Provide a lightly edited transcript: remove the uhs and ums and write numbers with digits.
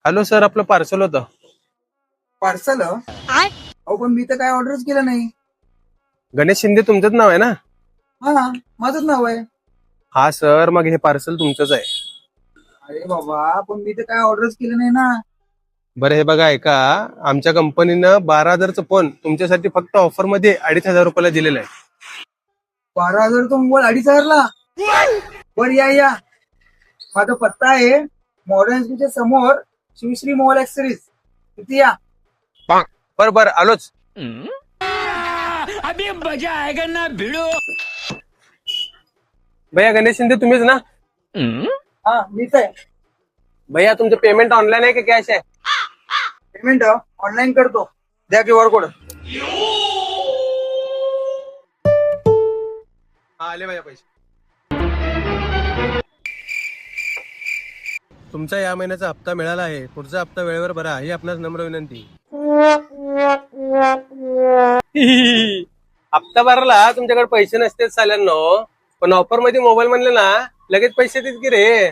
Hello sir, आपलं parcel होतं. Parcel अहो पण मी तर काय ऑर्डरच केलं नाही. गणेश शिंदे तुमचंच नाव आहे ना? हा, माझंच नाव आहे. हा सर, मग हे पार्सल तुमचंच आहे. अरे बाबा, पण मी तर काय ऑर्डरच केलं नाही ना. बरं हे बघा, ऐका. आमच्या कंपनीनं 12,000चं फोन तुमच्यासाठी फक्त ऑफर मध्ये 2,500 दिलेलं आहे. 12,000 तो मोबाईल 2,500ला. बर या माझा पत्ता आहे मॉडर्न स्कूलच्या समोर, शिवश्री मोबाईल ऍक्सेसरीज. तिथे या. बरं आलोच. अभी मजा आएगा ना भिड़ो. भैया गणेश शिंदे तुम्हीच ना? हा, मीच आहे. भैया तुमचं पेमेंट ऑनलाईन आहे की कॅश आहे? पेमेंट ऑनलाईन करतो. द्या QR कोड. हा, आले भैया पैसे. तुमचा या महिन्याचा हप्ता मिळाला आहे. पुढचा हप्ता वेळेवर भरा ही आपणास नम्र विनंती. हप्ता भरला तुमच्याकडे पैसे नसतेच साल्यांनो, पण ऑफर मध्ये मोबाईल म्हणले ना लगेच पैसे देत की रे.